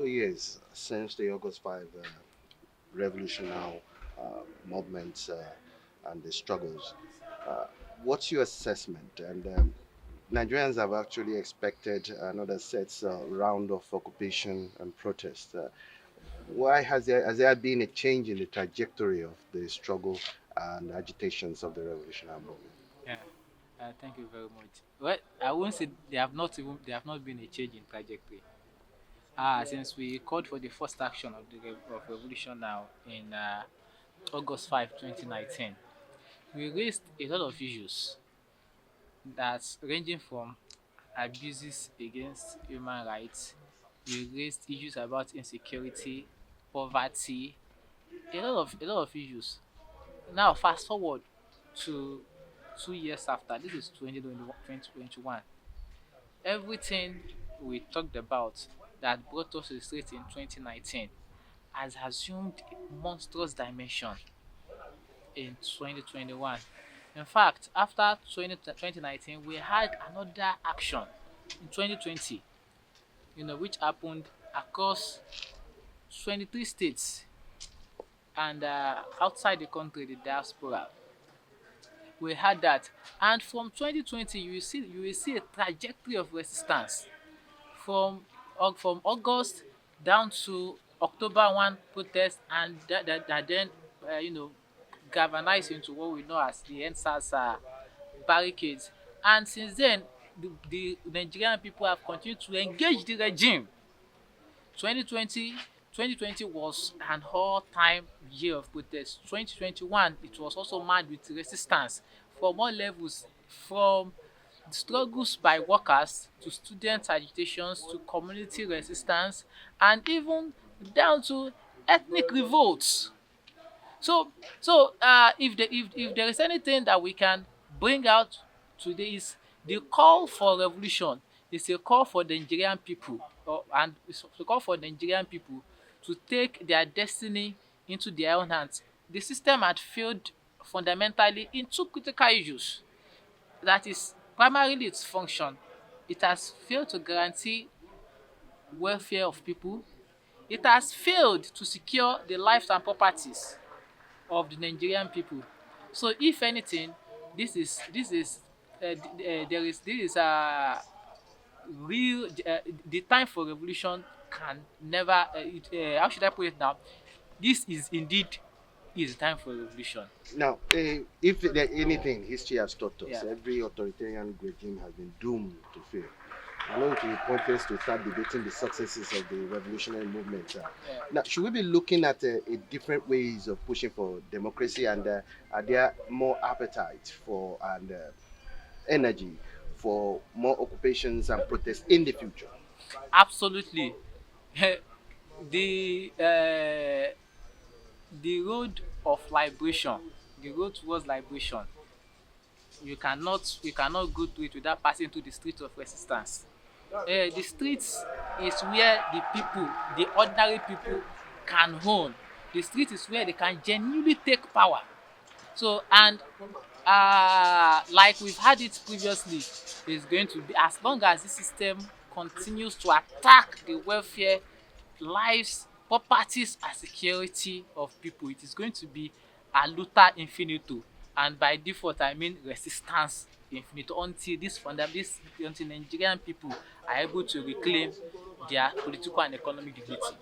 2 years since the August 5 revolutionary movements and the struggles. Uh, what's your assessment? And Nigerians have actually expected another set round of occupation and protest. Why has there been a change in the trajectory of the struggle and agitations of the revolutionary movement? Yeah. Thank you very much. Well, I won't say they have not been a change in trajectory. Since we called for the first action of the revolution now in August 5, 2019, we raised a lot of issues that's ranging from abuses against human rights. We raised issues about insecurity, poverty, a lot of issues. Now fast forward to 2 years after, this is 2021. Everything we talked about that brought us to the street in 2019 has assumed monstrous dimension in 2021. In fact, after 2019, we had another action in 2020, which happened across 23 states and outside the country, the diaspora. We had that, and from 2020, you will see a trajectory of resistance from from August down to October 1 protest, and that then galvanized into what we know as the NSAS barricades. And since then, the Nigerian people have continued to engage the regime. 2020, 2020 was an all-time year of protest. 2021, it was also marred with resistance from all levels, from struggles by workers to student agitations to community resistance, and even down to ethnic revolts. So, if there is anything that we can bring out today, is the call for revolution. It's a call for the Nigerian people, and it's a call for the Nigerian people to take their destiny into their own hands. The system had failed fundamentally in two critical issues. That is primarily its function. It has failed to guarantee welfare of people. It has failed to secure the lives and properties of the Nigerian people. So if anything, this is real the time for revolution can never how should I put it now? This is time for revolution. Now, if there anything history has taught us, Yeah. every authoritarian regime has been doomed to fail. I know it will be pointless to start debating the successes of the revolutionary movement. Yeah. Now, should we be looking at a different ways of pushing for democracy, and are there more appetite for and energy for more occupations and protests in the future? Absolutely. the the road of liberation, the road towards liberation, you cannot go to it without passing through the street of resistance. The streets is where the people, the ordinary people, can own. The street is where they can genuinely take power. So, and like we've had it previously, is going to be, as long as this system continues to attack the welfare, lives, properties and security of people, it is going to be a luta infinito, and by default I mean resistance infinito, until until Nigerian people are able to reclaim their political and economic dignity.